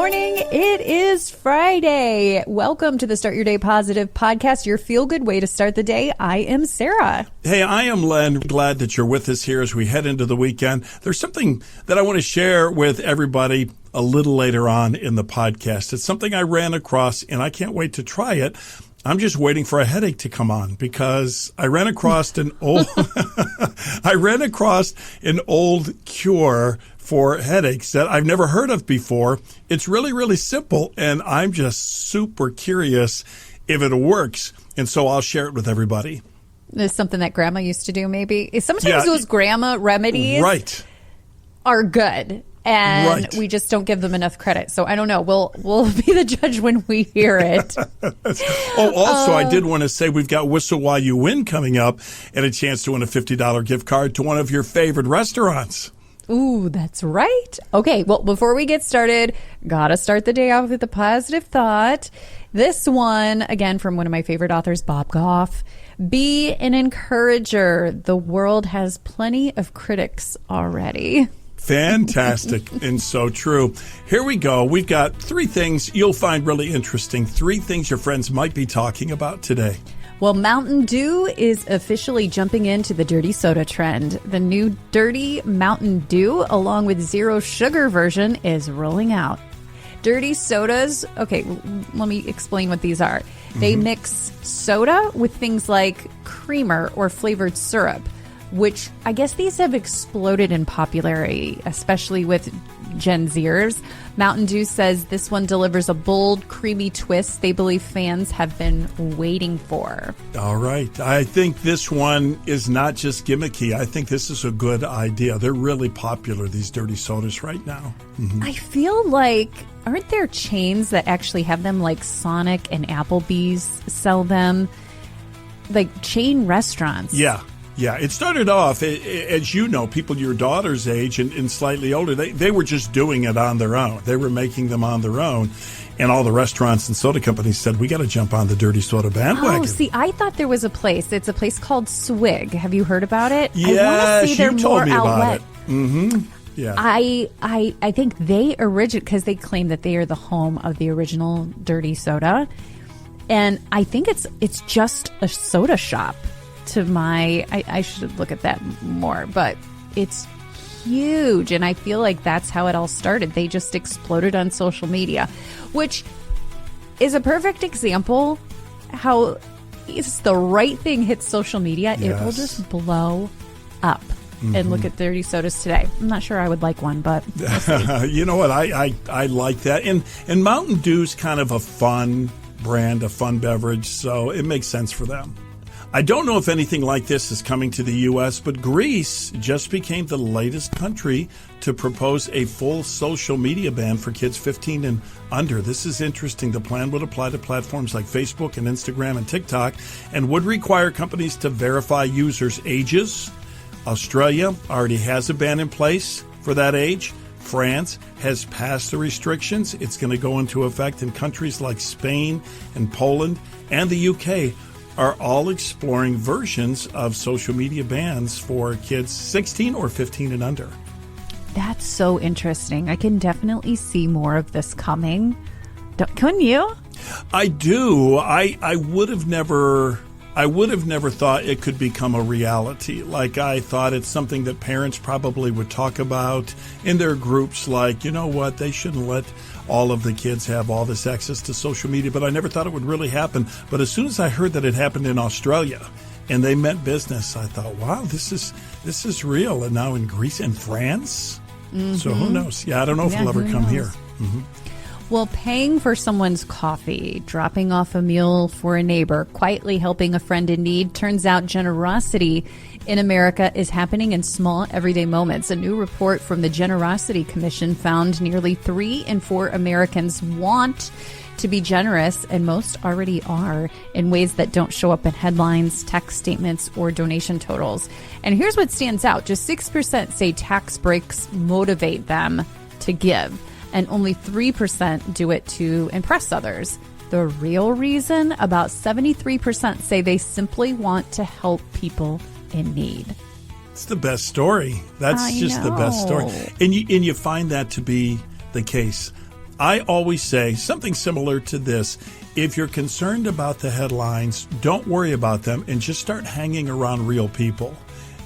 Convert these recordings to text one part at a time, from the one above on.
morning. It is Friday. Welcome to the Start Your Day Positive podcast, your feel-good way to start the day. I am Sarah. Hey, I am Len. Glad that you're with us here as we head into the weekend. There's something that I want to share with everybody a little later on in the podcast. It's something I ran across, and I can't wait to try it. I'm just waiting for a headache to come on because I ran across an old cure for headaches that I've never heard of before. It's really, really simple, and I'm just super curious if it works, and so I'll share it with everybody. It's something that Grandma used to do, maybe. Sometimes those Grandma remedies are good. And we just don't give them enough credit. So I don't know. We'll be the judge when we hear it. I did want to say we've got Whistle While You Win coming up and a chance to win a $50 gift card to one of your favorite restaurants. Ooh, that's right. Okay, well, before we get started, gotta start the day off with a positive thought. This one, again, from one of my favorite authors, Bob Goff. Be an encourager. The world has plenty of critics already. Fantastic and so true. Here we go. We've got three things you'll find really interesting. Three things your friends might be talking about today. Well, Mountain Dew is officially jumping into the dirty soda trend. The new Dirty Mountain Dew, along with zero sugar version, is rolling out. Dirty sodas, okay, let me explain what these are. They mix soda with things like creamer or flavored syrup, which I guess these have exploded in popularity, especially with Gen Zers. Mountain Dew says this one delivers a bold, creamy twist they believe fans have been waiting for. All right. I think this one is not just gimmicky. I think this is a good idea. They're really popular, these dirty sodas right now. I feel like, aren't there chains that actually have them, like Sonic and Applebee's sell them? Like chain restaurants. Yeah, it started off, as you know, people your daughter's age and slightly older, they were just doing it on their own. They were making them on their own. And all the restaurants and soda companies said, we got to jump on the dirty soda bandwagon. Oh, see, I thought there was a place. It's a place called Swig. Have you heard about it? Yes, I want to see their you told more me outlet. about it. Yeah. I think they originate, because they claim that they are the home of the original dirty soda. And I think it's just a soda shop. I should look at that more, but it's huge, and I feel like that's how it all started. They just exploded on social media, which is a perfect example how if the right thing hits social media, it will just blow up. And look at dirty sodas today. I'm not sure I would like one, but we'll see. You know what? I like that. And Mountain Dew's kind of a fun brand, a fun beverage, so it makes sense for them. I don't know if anything like this is coming to the U.S., but Greece just became the latest country to propose a full social media ban for kids 15 and under. This is interesting. The plan would apply to platforms like Facebook and Instagram and TikTok and would require companies to verify users' ages. Australia already has a ban in place for that age. France has passed the restrictions. It's going to go into effect in countries like Spain and Poland, and the UK are all exploring versions of social media bans for kids 16 or 15 and under. That's so interesting. I can definitely see more of this coming. Couldn't you? I do. I would have never thought it could become a reality. Like, I thought it's something that parents probably would talk about in their groups, like, you know what, they shouldn't let all of the kids have all this access to social media, but I never thought it would really happen. But as soon as I heard that it happened in Australia and they meant business, I thought, wow, this is real. And now in Greece and France? So who knows? Yeah, I don't know if it'll ever come here. Well, paying for someone's coffee, dropping off a meal for a neighbor, quietly helping a friend in need, turns out generosity in America is happening in small, everyday moments. A new report from the Generosity Commission found nearly 3 in 4 Americans want to be generous, and most already are, in ways that don't show up in headlines, text statements, or donation totals. And here's what stands out. Just 6% say tax breaks motivate them to give, and only 3% do it to impress others. The real reason, about 73% say they simply want to help people in need. It's the best story. That's just the best story. And you find that to be the case. I always say something similar to this. If you're concerned about the headlines, don't worry about them and just start hanging around real people.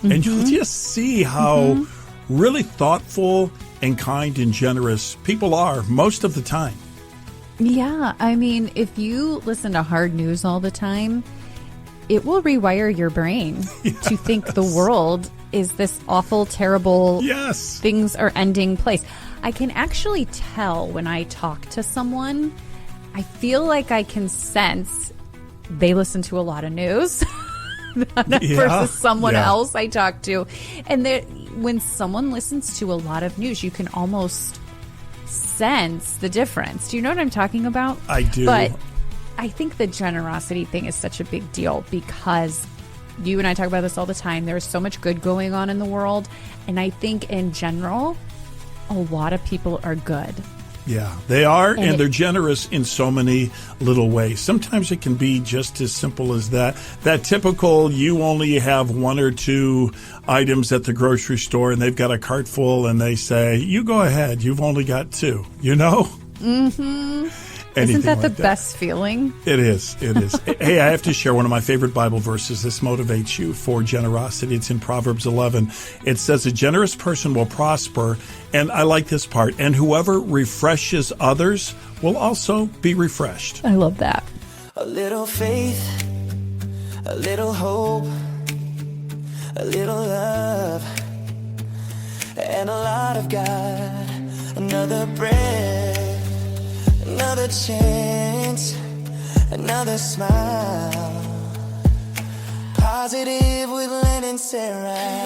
And you'll just see how really thoughtful and kind and generous people are most of the time. Yeah, I mean, if you listen to hard news all the time, it will rewire your brain to think the world is this awful, terrible, things are ending place. I can actually tell when I talk to someone, I feel like I can sense they listen to a lot of news versus someone else I talk to. And when someone listens to a lot of news, you can almost sense the difference. Do you know what I'm talking about? I do. But I think the generosity thing is such a big deal because you and I talk about this all the time. There's so much good going on in the world. And I think in general, a lot of people are good. Yeah, they are, and they're generous in so many little ways. Sometimes it can be just as simple as that. That typical, you only have one or two items at the grocery store, and they've got a cart full, and they say, you go ahead, you've only got two, you know? Mm-hmm. Isn't that the best feeling? It is. It is. Hey, I have to share one of my favorite Bible verses. This motivates you for generosity. It's in Proverbs 11. It says, a generous person will prosper. And I like this part. And whoever refreshes others will also be refreshed. I love that. A little faith, a little hope, a little love, and a lot of God. Another breath. Another chance, another smile. Positive with Lynn and Sarah.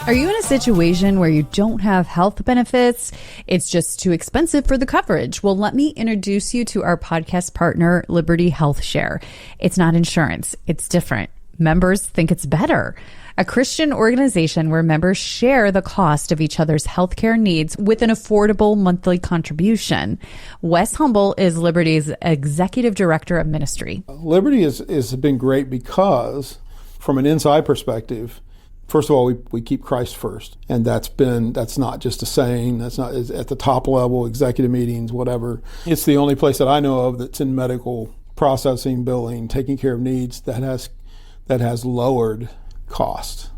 Are you in a situation where you don't have health benefits? It's just too expensive for the coverage. Well, let me introduce you to our podcast partner, Liberty Health Share. It's not insurance. It's different. Members think it's better. A Christian organization where members share the cost of each other's healthcare needs with an affordable monthly contribution. Wes Humble is Liberty's executive director of ministry. Liberty has been great because, from an inside perspective, first of all, we keep Christ first. And that's not just a saying. That's not at the top level, executive meetings, whatever. It's the only place that I know of that's in medical processing, billing, taking care of needs that has lowered cost.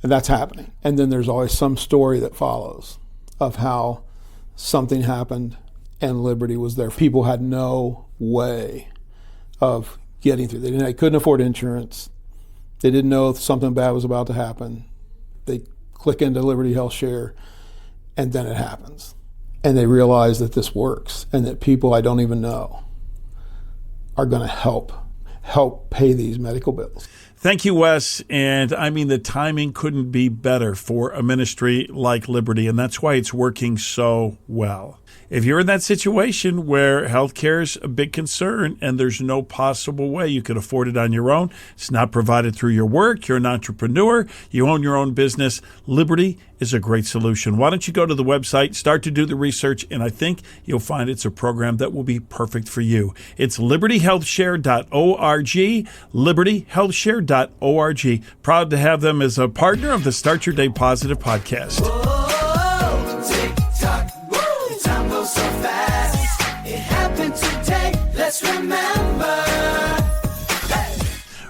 And that's happening. And then there's always some story that follows of how something happened and Liberty was there. People had no way of getting through. They couldn't afford insurance. They didn't know if something bad was about to happen. They click into Liberty Health Share and then it happens. And they realize that this works and that people I don't even know are going to help pay these medical bills. Thank you, Wes. And I mean, the timing couldn't be better for a ministry like Liberty, and that's why it's working so well. If you're in that situation where healthcare is a big concern and there's no possible way you could afford it on your own, it's not provided through your work, you're an entrepreneur, you own your own business, Liberty is a great solution. Why don't you go to the website, start to do the research, and I think you'll find it's a program that will be perfect for you. It's libertyhealthshare.org, libertyhealthshare.org. Proud to have them as a partner of the Start Your Day Positive podcast.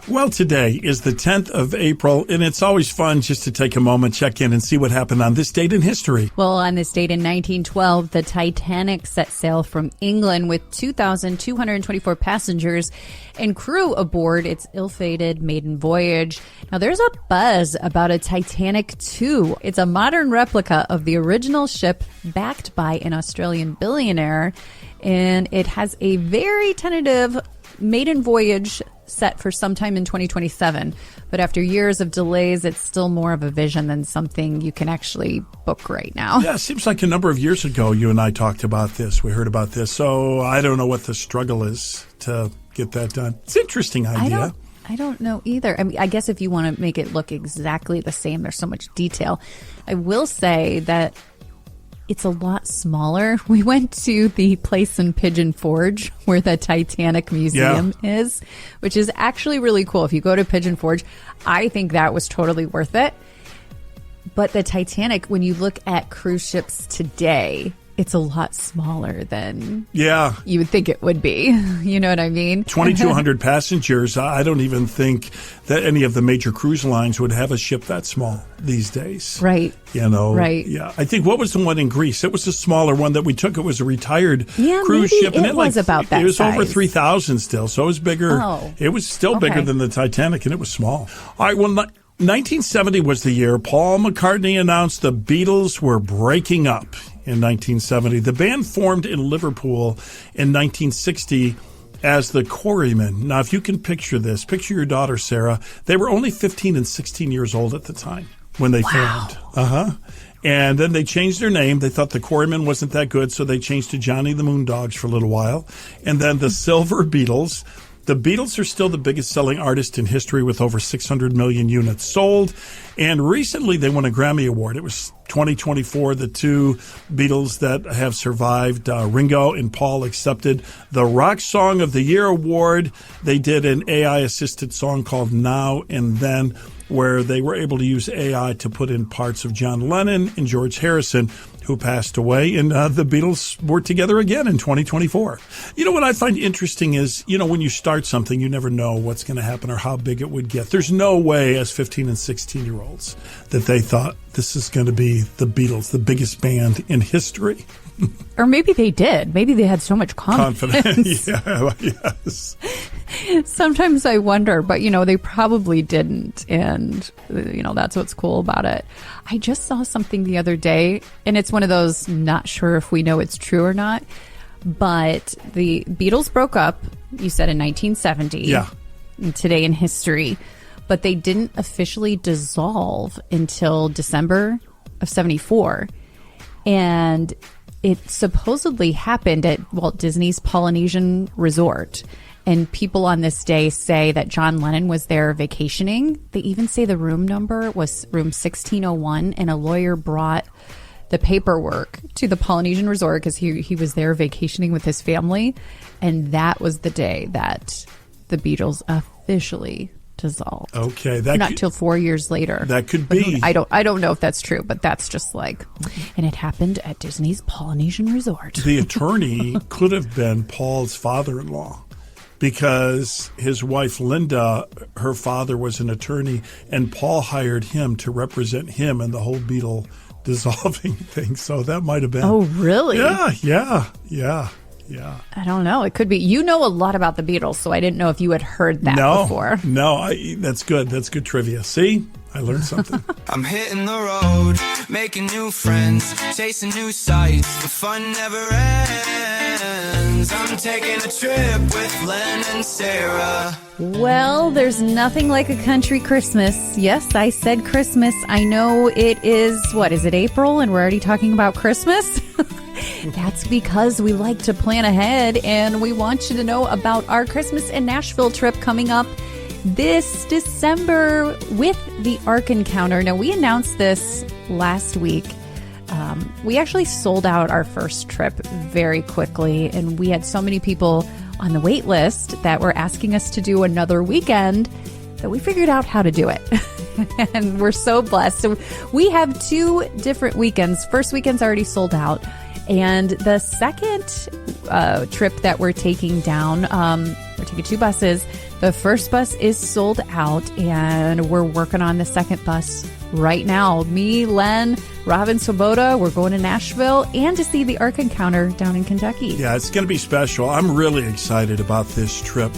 Well, today is the 10th of April, and it's always fun just to take a moment, check in, and see what happened on this date in history. Well, on this date in 1912, the Titanic set sail from England with 2,224 passengers and crew aboard its ill-fated maiden voyage. Now, there's a buzz about a Titanic 2. It's a modern replica of the original ship backed by an Australian billionaire, and it has a very tentative maiden voyage set for sometime in 2027. But after years of delays, it's still more of a vision than something you can actually book right now. Yeah, it seems like a number of years ago you and I talked about this. We heard about this. So I don't know what the struggle is to get that done. It's an interesting idea. I don't know either. I mean, I guess if you want to make it look exactly the same, there's so much detail. I will say that it's a lot smaller. We went to the place in Pigeon Forge where the Titanic Museum is, which is actually really cool. If you go to Pigeon Forge, I think that was totally worth it. But the Titanic, when you look at cruise ships today, it's a lot smaller than you would think it would be. You know what I mean? 2,200 passengers. I don't even think that any of the major cruise lines would have a ship that small these days. Right. You know? Right. Yeah. I think, what was the one in Greece? It was a smaller one that we took. It was a retired cruise maybe ship. And it was about that It was size. over 3,000 still, so it was bigger. Oh. It was still bigger than the Titanic, and it was small. All right, well, 1970 was the year Paul McCartney announced the Beatles were breaking up. In 1970, the band formed in Liverpool in 1960 as the Quarrymen. Now, if you can picture this, picture your daughter, Sarah. They were only 15 and 16 years old at the time when they formed. And then they changed their name. They thought the Quarrymen wasn't that good, so they changed to Johnny the Moondogs for a little while. And then the Silver Beatles. The Beatles are still the biggest selling artist in history with over 600 million units sold. And recently they won a Grammy Award. It was 2024. The two Beatles that have survived, Ringo and Paul, accepted the Rock Song of the Year award. They did an AI-assisted song called Now and Then, where they were able to use AI to put in parts of John Lennon and George Harrison, who passed away, and the Beatles were together again in 2024. You know, what I find interesting is, you know, when you start something, you never know what's going to happen or how big it would get. There's no way as 15 and 16-year-olds that they thought this is going to be the Beatles, the biggest band in history. Or maybe they did. Maybe they had so much confidence. Yeah, yes. Sometimes I wonder, but, you know, they probably didn't. And, you know, that's what's cool about it. I just saw something the other day, and it's one of those, not sure if we know it's true or not, but the Beatles broke up, you said, in 1970. Yeah. Today in history. But they didn't officially dissolve until December of 74. And it supposedly happened at Walt Disney's Polynesian Resort. And people on this day say that John Lennon was there vacationing. They even say the room number was room 1601, and a lawyer brought the paperwork to the Polynesian Resort because he was there vacationing with his family. And that was the day that the Beatles officially dissolved. Okay, not till 4 years later. That could be. I don't know if that's true, but that's just like, and it happened at Disney's Polynesian Resort. The attorney could have been Paul's father-in-law, because his wife Linda, her father was an attorney, and Paul hired him to represent him in the whole Beatle dissolving thing. So that might have been. Oh, really? Yeah. I don't know. It could be. You know a lot about the Beatles, so I didn't know if you had heard that before. No, that's good. That's good trivia. See? I learned something. I'm hitting the road, making new friends, chasing new sights. The fun never ends. I'm taking a trip with Len and Sarah. Well, there's nothing like a country Christmas. Yes, I said Christmas. I know it is, what, is it April and we're already talking about Christmas? That's because we like to plan ahead, and we want you to know about our Christmas in Nashville trip coming up this December with the Ark Encounter. Now, we announced this last week. We actually sold out our first trip very quickly, and we had so many people on the wait list that were asking us to do another weekend that we figured out how to do it. And we're so blessed. So we have 2 different weekends. First weekend's already sold out. And the second trip that we're taking down, we're taking 2 buses. The first bus is sold out, and we're working on the second bus right now. Me, Len, Robin Swoboda, we're going to Nashville and to see the Ark Encounter down in Kentucky. Yeah, it's going to be special. I'm really excited about this trip.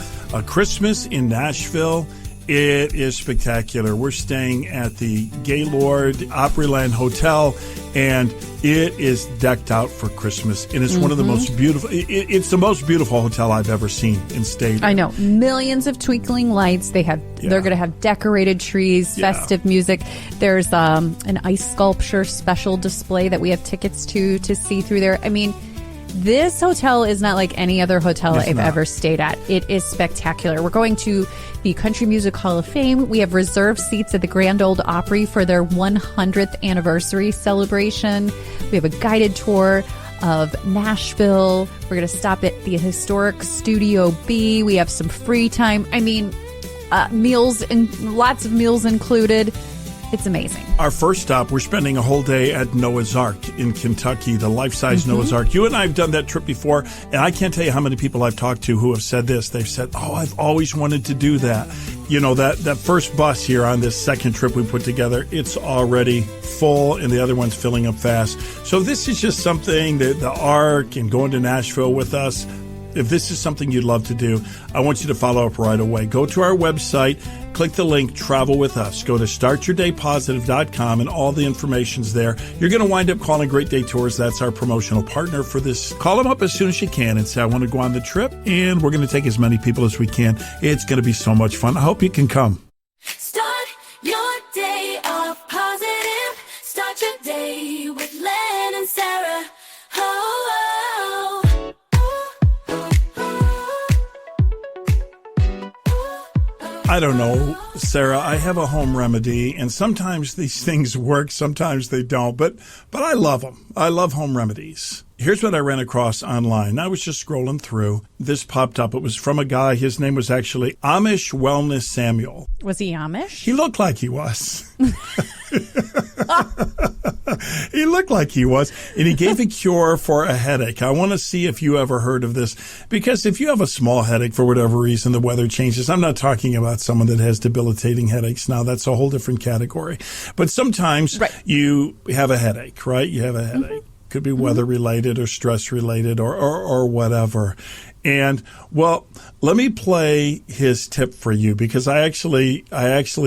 Christmas in Nashville. It is spectacular. We're staying at the Gaylord Opryland Hotel, and it is decked out for Christmas. And it's one of the most beautiful. It's the most beautiful hotel I've ever seen and stayed in. I know. Millions of twinkling lights. They're going to have decorated trees, festive music. There's an ice sculpture special display that we have tickets to see through there. I mean, this hotel is not like any other hotel I've ever stayed at. It is spectacular. We're going to the Country Music Hall of Fame. We have reserved seats at the Grand Ole Opry for their 100th anniversary celebration. We have a guided tour of Nashville. We're going to stop at the historic Studio B. We have some free time. I mean, meals and lots of meals included. It's amazing. Our first stop, we're spending a whole day at Noah's Ark in Kentucky, the life-size Noah's Ark. You and I have done that trip before, and I can't tell you how many people I've talked to who have said this. They've said, oh, I've always wanted to do that. You know, that first bus here on this second trip we put together, it's already full, and the other one's filling up fast. So this is just something that the Ark and going to Nashville with us, if this is something you'd love to do, I want you to follow up right away. Go to our website, click the link, Travel With Us. Go to startyourdaypositive.com, and all the information's there. You're going to wind up calling Great Day Tours. That's our promotional partner for this. Call them up as soon as you can and say, I want to go on the trip, and we're going to take as many people as we can. It's going to be so much fun. I hope you can come. Start your day off positive. Start your day with Len and Sarah. Oh, oh. I don't know, Sarah, I have a home remedy, and sometimes these things work, sometimes they don't, but I love them. I love home remedies. Here's what I ran across online. I was just scrolling through. This popped up. It was from a guy. His name was actually Amish Wellness Samuel. Was he Amish? He looked like he was. He looked like he was. And he gave a cure for a headache. I want to see if you ever heard of this. Because if you have a small headache for whatever reason, the weather changes. I'm not talking about someone that has debilitating headaches now. That's a whole different category. But sometimes you have a headache, right? You have a headache. Could be weather related or stress related or whatever. And well, let me play his tip for you because I actually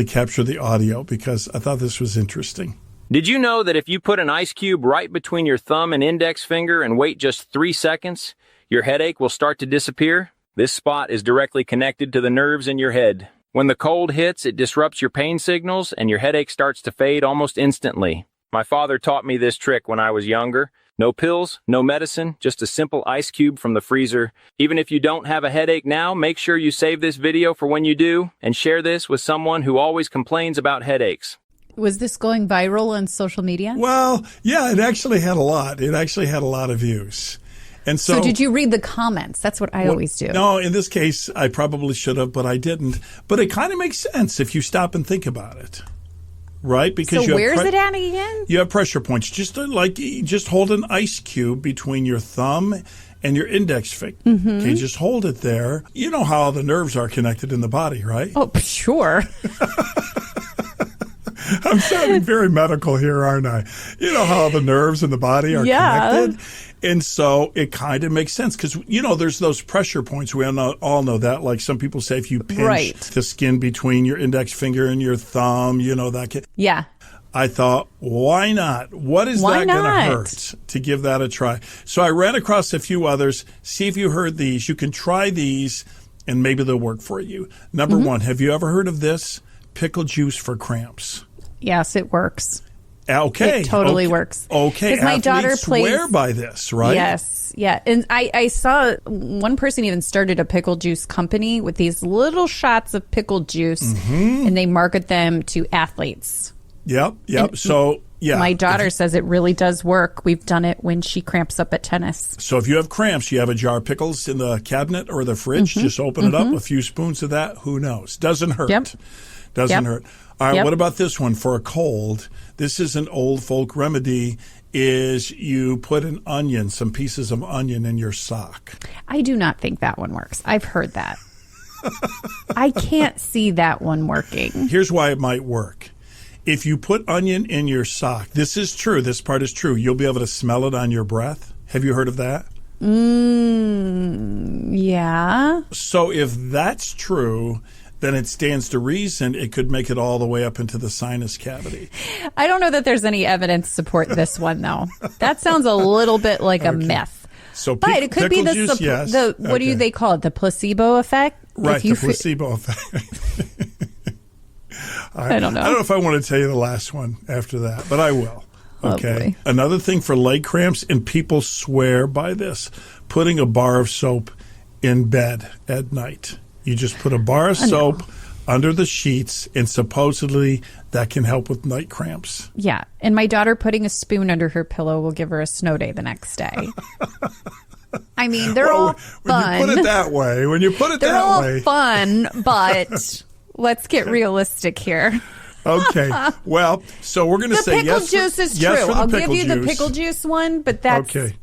captured the audio because I thought this was interesting. Did you know that if you put an ice cube right between your thumb and index finger and wait just 3 seconds, your headache will start to disappear? This spot is directly connected to the nerves in your head. When the cold hits, it disrupts your pain signals and your headache starts to fade almost instantly. My father taught me this trick when I was younger. No pills, no medicine, just a simple ice cube from the freezer. Even if you don't have a headache now, make sure you save this video for when you do and share this with someone who always complains about headaches. Was this going viral on social media? Well, yeah, it actually had a lot. It actually had a lot of views. And so did you read the comments? That's what I always do. No, in this case, I probably should have, but I didn't. But it kind of makes sense if you stop and think about it. Right? Because so where's it at again? You have pressure points. Just hold an ice cube between your thumb and your index finger. Okay, just hold it there. You know how the nerves are connected in the body, right? Oh, sure. I'm sounding very medical here, aren't I? You know how the nerves in the body are connected? And so it kind of makes sense because, you know, there's those pressure points. We all know that. Like some people say if you pinch the skin between your index finger and your thumb, you know, that Yeah. I thought, why not? What is that going to hurt to give that a try? So I ran across a few others. See if you heard these. You can try these and maybe they'll work for you. Number one, have you ever heard of this? Pickle juice for cramps. Yes, it works. Okay. It totally works. Okay. Because my daughter swear by this, right? Yes. Yeah. And I saw one person even started a pickle juice company with these little shots of pickle juice and they market them to athletes. Yep. And so, yeah. My daughter says it really does work. We've done it when she cramps up at tennis. So if you have cramps, you have a jar of pickles in the cabinet or the fridge, just open it up, a few spoons of that. Who knows? Doesn't hurt. Doesn't hurt. All right, what about this one for a cold? This is an old folk remedy, is you put an onion, some pieces of onion in your sock. I do not think that one works. I've heard that. I can't see that one working. Here's why it might work. If you put onion in your sock, this is true, this part is true, you'll be able to smell it on your breath. Have you heard of that? Yeah. So if that's true, then it stands to reason it could make it all the way up into the sinus cavity. I don't know that there's any evidence to support this one, though. That sounds a little bit like a myth. So but it could be the juice, what do they call it? The placebo effect? Right, the placebo effect. I don't know. I don't know if I want to tell you the last one after that, but I will. Okay. Another thing for leg cramps, and people swear by this, putting a bar of soap in bed at night. You just put a bar of soap under the sheets, and supposedly that can help with night cramps. Yeah. And my daughter putting a spoon under her pillow will give her a snow day the next day. I mean, they're all fun. When you put it that way, they're all fun, but let's get realistic here. Okay. Well, so we're going to say pickle yes. Juice is yes true. for the I'll give pickle you the juice. pickle juice one, but that's Okay.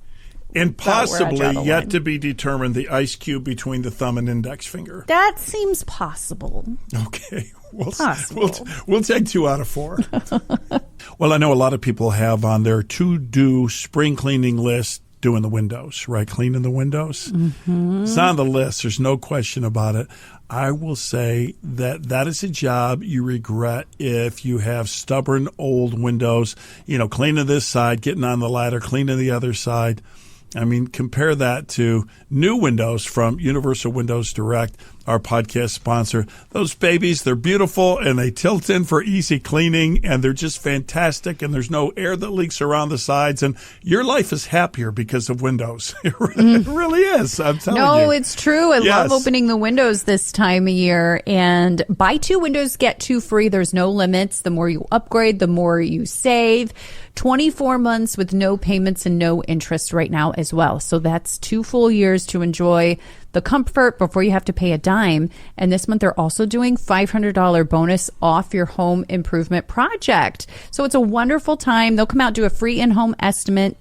And where I draw possibly the yet line. to be determined the ice cube between the thumb and index finger. That seems possible. Okay. Possible. We'll take 2 out of 4. Well, I know a lot of people have on their to-do spring cleaning list doing the windows, right? Cleaning the windows. Mm-hmm. It's on the list. There's no question about it. I will say that is a job you regret if you have stubborn old windows, cleaning this side, getting on the ladder, cleaning the other side. I mean, compare that to new windows from Universal Windows Direct, our podcast sponsor. Those babies, they're beautiful and they tilt in for easy cleaning and they're just fantastic and there's no air that leaks around the sides and your life is happier because of windows. It really is. I'm telling you. No, it's true. I love opening the windows this time of year. And buy 2 windows, get 2 free. There's no limits. The more you upgrade, the more you save. 24 months with no payments and no interest right now as well. So that's 2 full years to enjoy the comfort before you have to pay a dime. And this month they're also doing $500 bonus off your home improvement project. So it's a wonderful time. They'll come out, do a free in-home estimate,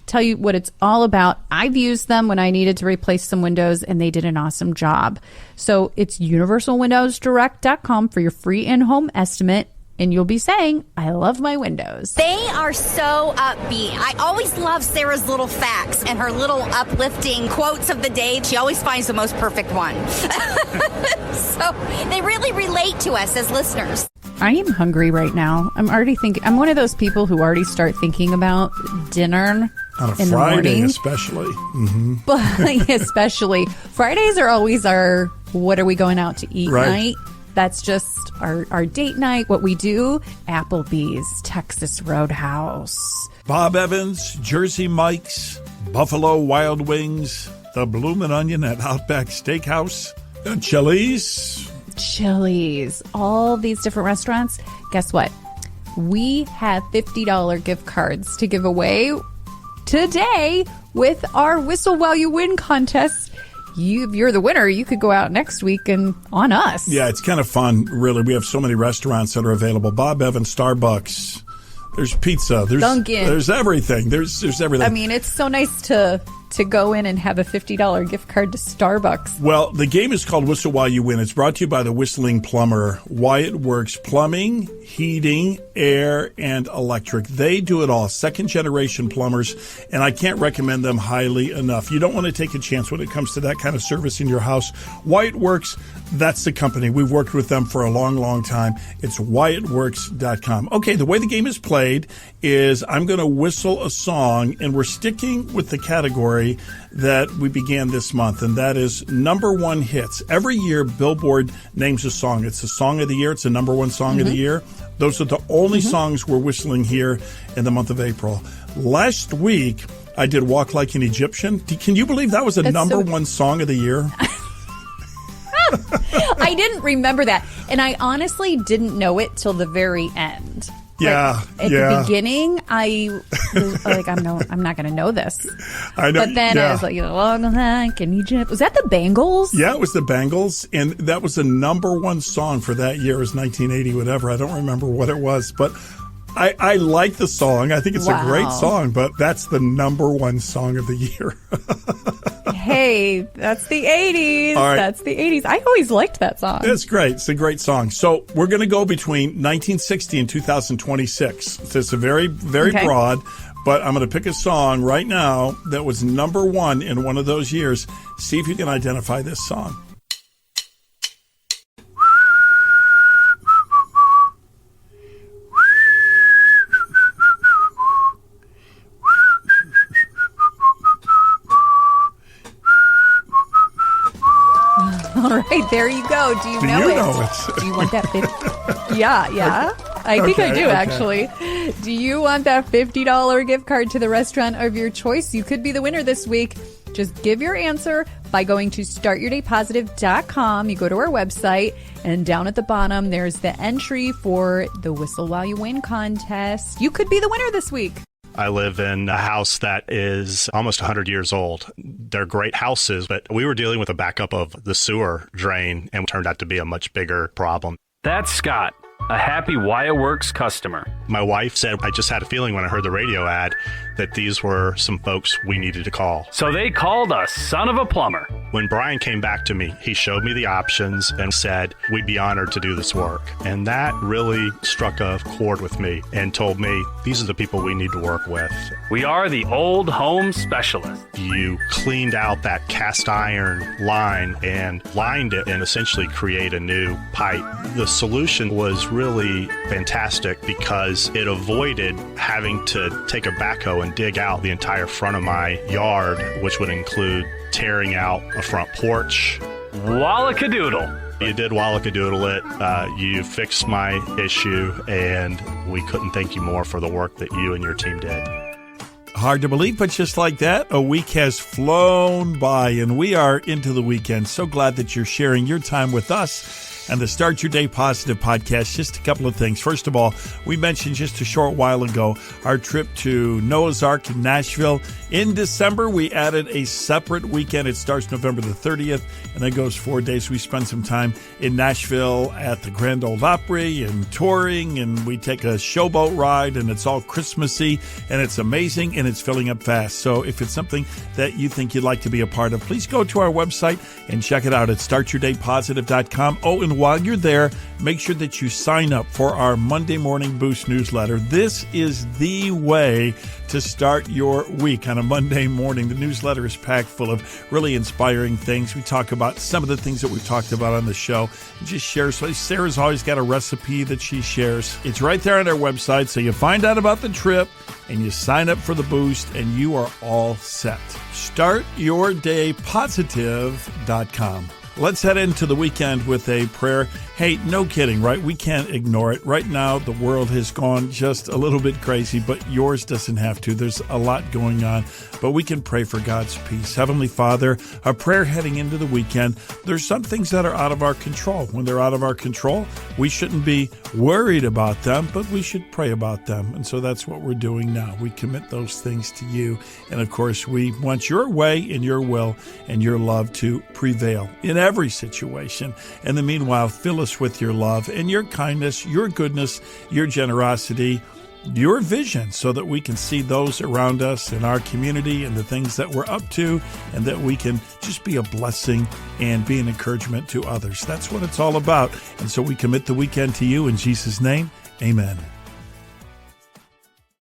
tell you what it's all about. I've used them when I needed to replace some windows and they did an awesome job. So it's universalwindowsdirect.com for your free in-home estimate. And you'll be saying, I love my windows. They are so upbeat. I always love Sarah's little facts and her little uplifting quotes of the day. She always finds the most perfect one. So they really relate to us as listeners. I am hungry right now. I'm already thinking, I'm one of those people who already start thinking about dinner on a in Friday, the morning. especially. Mm-hmm. But especially. Fridays are always our, what are we going out to eat night? That's just our date night, what we do. Applebee's, Texas Roadhouse. Bob Evans, Jersey Mike's, Buffalo Wild Wings, the Bloomin' Onion at Outback Steakhouse, Chili's, all these different restaurants. Guess what? We have $50 gift cards to give away today with our Whistle While You Win contest. If you're the winner, you could go out next week and on us. Yeah, it's kind of fun, really. We have so many restaurants that are available. Bob Evans, Starbucks, there's pizza, there's Dunkin'. There's everything. There's everything. I mean, it's so nice to go in and have a $50 gift card to Starbucks. Well, the game is called Whistle While You Win. It's brought to you by the Whistling Plumber, Wyatt Works Plumbing, Heating, Air, and Electric. They do it all. Second-generation plumbers, and I can't recommend them highly enough. You don't want to take a chance when it comes to that kind of service in your house. Wyatt Works, that's the company. We've worked with them for a long, long time. It's WyattWorks.com. Okay, the way the game is played is I'm going to whistle a song, and we're sticking with the category that we began this month, and that is number 1 hits. Every year, Billboard names a song. It's a song of the year. It's a number 1 song of the year. Those are the only songs we're whistling here in the month of April. Last week, I did Walk Like an Egyptian. Can you believe that was a number 1 song of the year? I didn't remember that. And I honestly didn't know it till the very end. Yeah, at the beginning, I was like, I'm not going to know this. I know. But then I was like, long like in Egypt. Was that the Bangles? Yeah, it was the Bangles, and that was the number 1 song for that year. It was 1980, whatever. I don't remember what it was, but I like the song. I think it's a great song, but that's the number 1 song of the year. Hey, that's the 80s. All right. That's the 80s. I always liked that song. It's great. It's a great song. So we're going to go between 1960 and 2026. So it's a very, very broad, but I'm going to pick a song right now that was number 1 in one of those years. See if you can identify this song. All right, there you go. Do you know it? Do you want that 50? Yeah. I think I do, actually. Do you want that $50 gift card to the restaurant of your choice? You could be the winner this week. Just give your answer by going to startyourdaypositive.com. You go to our website, and down at the bottom, there's the entry for the Whistle While You Win contest. You could be the winner this week. I live in a house that is almost 100 years old. They're great houses, but we were dealing with a backup of the sewer drain and it turned out to be a much bigger problem. That's Scott. a happy Wyatt Works customer. My wife said, I just had a feeling when I heard the radio ad that these were some folks we needed to call. So they called us, son of a plumber. When Brian came back to me, he showed me the options and said, we'd be honored to do this work. And that really struck a chord with me and told me, these are the people we need to work with. We are the old home specialist. You cleaned out that cast iron line and lined it and essentially create a new pipe. The solution was really fantastic because it avoided having to take a backhoe and dig out the entire front of my yard, which would include tearing out a front porch. Wallakadoodle. You did wallakadoodle it. You fixed my issue, and we couldn't thank you more for the work that you and your team did. Hard to believe, but just like that, a week has flown by, and we are into the weekend. So glad that you're sharing your time with us and the Start Your Day Positive podcast. Just a couple of things. First of all, we mentioned just a short while ago our trip to Noah's Ark in Nashville. In December, we added a separate weekend. It starts November the 30th, and then goes 4 days. We spend some time in Nashville at the Grand Ole Opry and touring, and we take a showboat ride, and it's all Christmassy, and it's amazing, and it's filling up fast. So if it's something that you think you'd like to be a part of, please go to our website and check it out at startyourdaypositive.com. Oh, and while you're there, make sure that you sign up for our Monday Morning Boost newsletter. This is the way to start your week on a Monday morning. The newsletter is packed full of really inspiring things. We talk about some of the things that we've talked about on the show. Just share. So Sarah's always got a recipe that she shares. It's right there on our website. So you find out about the trip and you sign up for the boost and you are all set. StartYourDayPositive.com. Let's head into the weekend with a prayer. Hey, no kidding, right? We can't ignore it. Right now, the world has gone just a little bit crazy, but yours doesn't have to. There's a lot going on, but we can pray for God's peace. Heavenly Father, a prayer heading into the weekend. There's some things that are out of our control. When they're out of our control, we shouldn't be worried about them, but we should pray about them. And so that's what we're doing now. We commit those things to you. And of course, we want your way and your will and your love to prevail in every situation. In the meanwhile, fill us with your love and your kindness, your goodness, your generosity, your vision, so that we can see those around us in our community and the things that we're up to, and that we can just be a blessing and be an encouragement to others. That's what it's all about. And so we commit the weekend to you in Jesus' name. Amen.